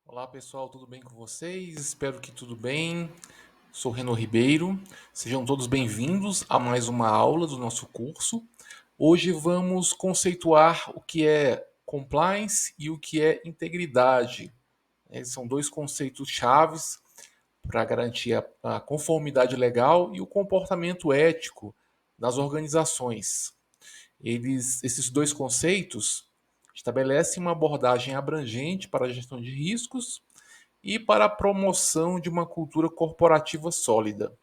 Olá pessoal, tudo bem com vocês? Espero que tudo bem. Sou Reno Ribeiro. Sejam todos bem-vindos a mais uma aula do nosso curso. Hoje vamos conceituar o que é compliance e o que é integridade. Esses são dois conceitos chaves para garantir a conformidade legal e o comportamento ético das organizações. Esses dois conceitos estabelecem uma abordagem abrangente para a gestão de riscos e para a promoção de uma cultura corporativa sólida.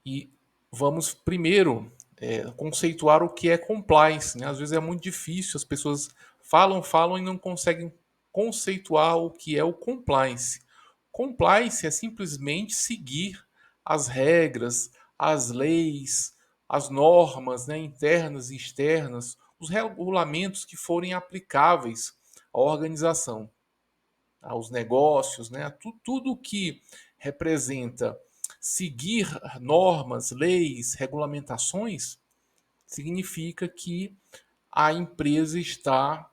E vamos primeiro conceituar o que é compliance. Né? Às vezes é muito difícil, as pessoas falam e não conseguem conceituar o que é o compliance. Compliance é simplesmente seguir as regras, as leis, as normas, né, internas e externas, os regulamentos que forem aplicáveis à organização, aos negócios, né? Tudo que representa seguir normas, leis, regulamentações, significa que a empresa está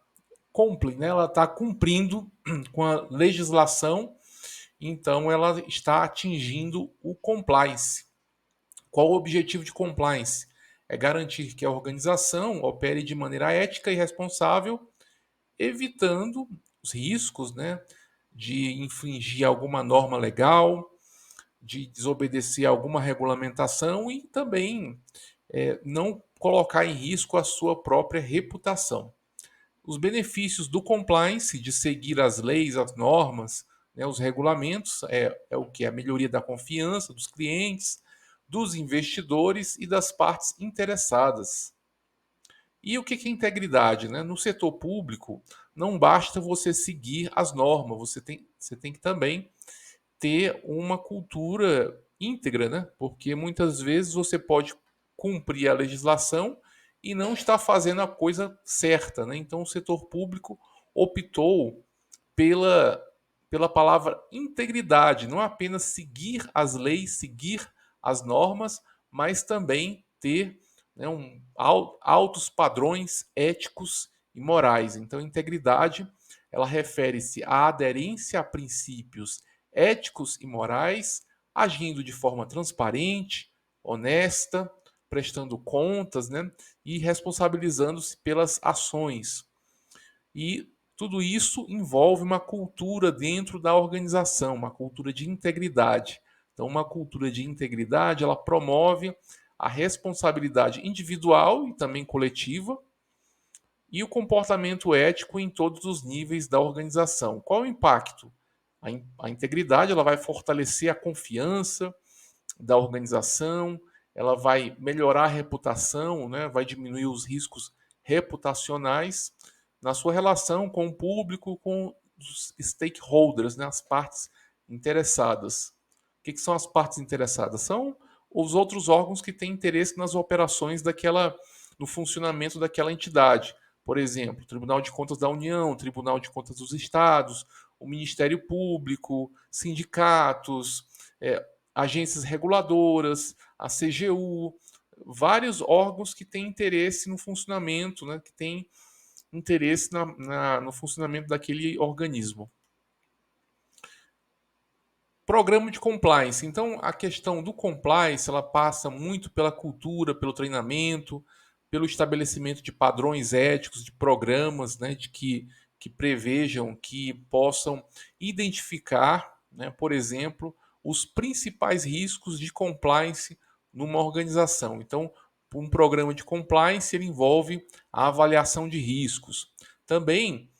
né? Ela está cumprindo com a legislação, então ela está atingindo o compliance. Qual o objetivo de compliance? É garantir que a organização opere de maneira ética e responsável, evitando os riscos, né, de infringir alguma norma legal, de desobedecer alguma regulamentação e também não colocar em risco a sua própria reputação. Os benefícios do compliance, de seguir as leis, as normas, né, os regulamentos, é o que? A melhoria da confiança dos clientes, dos investidores e das partes interessadas. E o que é integridade? Né? No setor público, não basta você seguir as normas, você tem que também ter uma cultura íntegra, né? Porque muitas vezes você pode cumprir a legislação e não está fazendo a coisa certa, né? Então o setor público optou pela, pela palavra integridade, não apenas seguir as leis, seguir as normas, mas também ter, né, altos padrões éticos e morais. Então, integridade ela refere-se à aderência a princípios éticos e morais, agindo de forma transparente, honesta, prestando contas, né, e responsabilizando-se pelas ações. E tudo isso envolve uma cultura dentro da organização, uma cultura de integridade. Então, uma cultura de integridade, ela promove a responsabilidade individual e também coletiva e o comportamento ético em todos os níveis da organização. Qual o impacto? A integridade ela vai fortalecer a confiança da organização, ela vai melhorar a reputação, né? Vai diminuir os riscos reputacionais na sua relação com o público, com os stakeholders, né? As partes interessadas. O que são as partes interessadas? São os outros órgãos que têm interesse nas operações no funcionamento daquela entidade. Por exemplo, o Tribunal de Contas da União, o Tribunal de Contas dos Estados, o Ministério Público, sindicatos, agências reguladoras, a CGU, vários órgãos que têm interesse no funcionamento, né, que têm interesse no funcionamento daquele organismo. Programa de compliance. Então, a questão do compliance, ela passa muito pela cultura, pelo treinamento, pelo estabelecimento de padrões éticos, de programas, né, que prevejam, que possam identificar, né, por exemplo, os principais riscos de compliance numa organização. Então, um programa de compliance ele envolve a avaliação de riscos. Também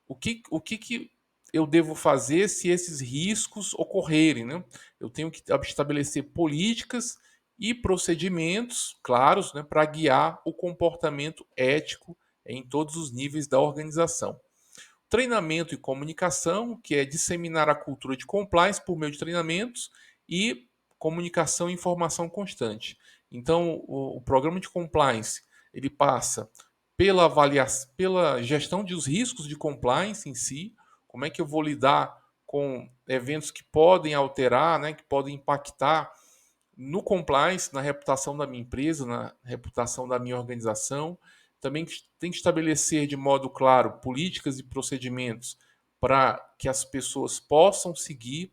o que eu devo fazer se esses riscos ocorrerem, né? Eu tenho que estabelecer políticas e procedimentos claros, né, para guiar o comportamento ético em todos os níveis da organização. Treinamento e comunicação, que é disseminar a cultura de compliance por meio de treinamentos e comunicação e informação constante. Então, o programa de compliance ele passa pela gestão dos riscos de compliance em si, como é que eu vou lidar com eventos que podem alterar, né, que podem impactar no compliance, na reputação da minha empresa, na reputação da minha organização. Também tem que estabelecer de modo claro políticas e procedimentos para que as pessoas possam seguir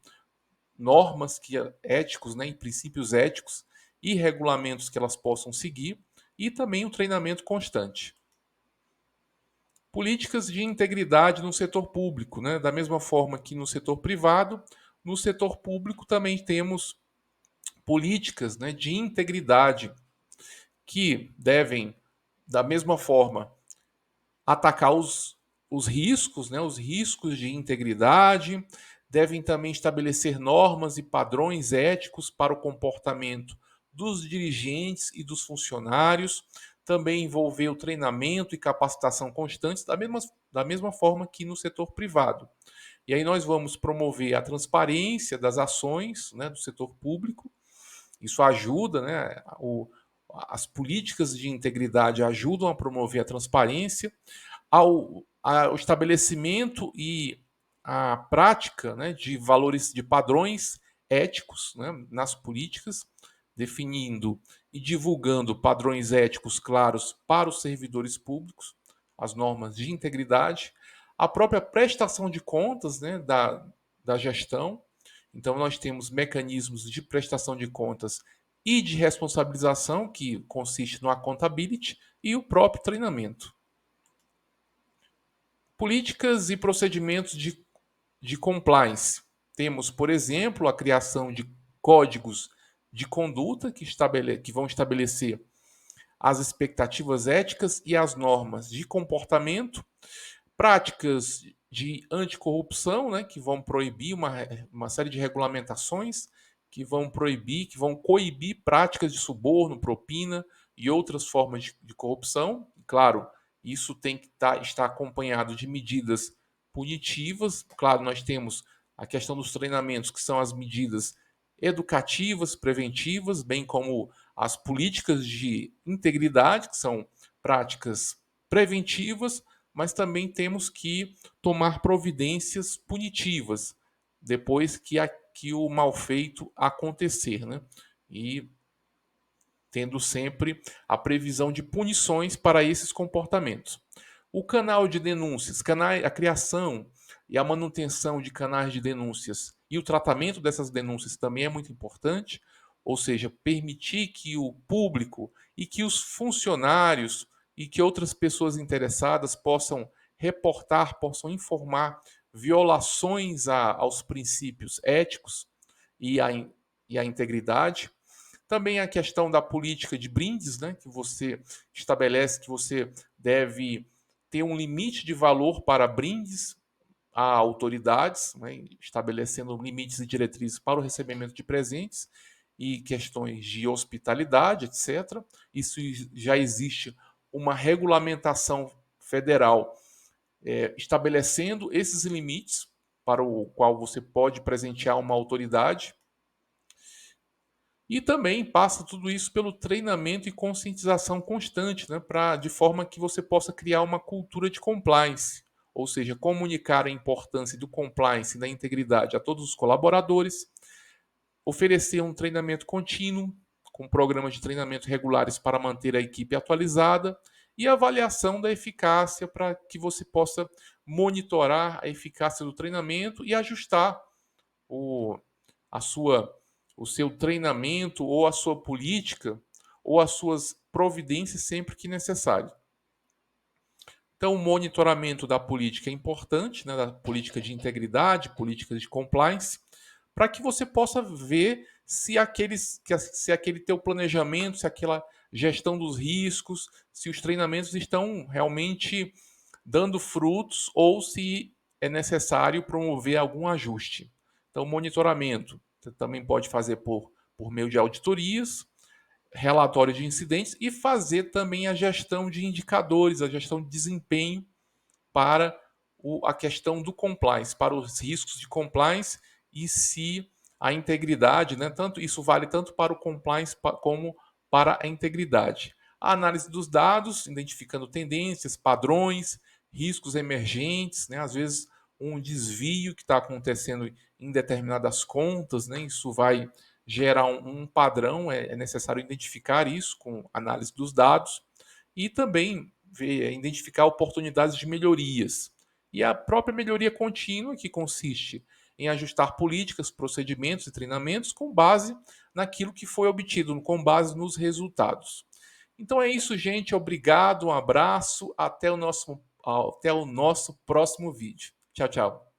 normas éticos, né, e princípios éticos e regulamentos que elas possam seguir, e também o treinamento constante. Políticas de integridade no setor público, né? Da mesma forma que no setor privado, no setor público também temos políticas, né, de integridade que devem, da mesma forma, atacar os riscos, né, os riscos de integridade, devem também estabelecer normas e padrões éticos para o comportamento dos dirigentes e dos funcionários, também envolver o treinamento e capacitação constantes, da mesma forma que no setor privado. E aí nós vamos promover a transparência das ações, né, do setor público. Isso ajuda, né, as políticas de integridade ajudam a promover a transparência, ao estabelecimento e a prática, né, de valores, de padrões éticos, né, nas políticas, definindo e divulgando padrões éticos claros para os servidores públicos, as normas de integridade, a própria prestação de contas, né, da gestão. Então, nós temos mecanismos de prestação de contas e de responsabilização, que consiste no accountability, e o próprio treinamento. Políticas e procedimentos de compliance. Temos, por exemplo, a criação de códigos de conduta que vão estabelecer as expectativas éticas e as normas de comportamento, práticas de anticorrupção, né, que vão proibir uma série de regulamentações que vão proibir, que vão coibir práticas de suborno, propina e outras formas de corrupção. Claro, isso tem que estar acompanhado de medidas punitivas. Claro, nós temos a questão dos treinamentos, que são as medidas educativas, preventivas, bem como as políticas de integridade, que são práticas preventivas, mas também temos que tomar providências punitivas depois que o mal feito acontecer, né? E tendo sempre a previsão de punições para esses comportamentos. O canal de denúncias, a criação e a manutenção de canais de denúncias e o tratamento dessas denúncias também é muito importante, ou seja, permitir que o público e que os funcionários e que outras pessoas interessadas possam reportar, possam informar violações aos princípios éticos e à integridade. Também a questão da política de brindes, né, que você estabelece que você deve ter um limite de valor para brindes a autoridades, né, estabelecendo limites e diretrizes para o recebimento de presentes e questões de hospitalidade, etc. Isso já existe uma regulamentação federal estabelecendo esses limites para o qual você pode presentear uma autoridade. E também passa tudo isso pelo treinamento e conscientização constante, né, de forma que você possa criar uma cultura de compliance, ou seja, comunicar a importância do compliance e da integridade a todos os colaboradores, oferecer um treinamento contínuo, com programas de treinamento regulares para manter a equipe atualizada e avaliação da eficácia para que você possa monitorar a eficácia do treinamento e ajustar o, a sua, o seu treinamento ou a sua política ou as suas providências sempre que necessário. Então, o monitoramento da política é importante, né, da política de integridade, política de compliance, para que você possa ver se aquele teu planejamento, se aquela gestão dos riscos, se os treinamentos estão realmente dando frutos ou se é necessário promover algum ajuste. Então, monitoramento você também pode fazer por meio de auditorias, relatório de incidentes e fazer também a gestão de indicadores, a gestão de desempenho para a questão do compliance, para os riscos de compliance e se a integridade, né, isso vale tanto para o compliance como para a integridade. A análise dos dados, identificando tendências, padrões, riscos emergentes, né, às vezes um desvio que está acontecendo em determinadas contas, né, isso vai gerar um padrão, é necessário identificar isso com análise dos dados e também identificar oportunidades de melhorias. e a própria melhoria contínua, que consiste em ajustar políticas, procedimentos e treinamentos com base naquilo que foi obtido, com base nos resultados. Então é isso, gente. Obrigado, um abraço, até o nosso próximo vídeo. Tchau, tchau.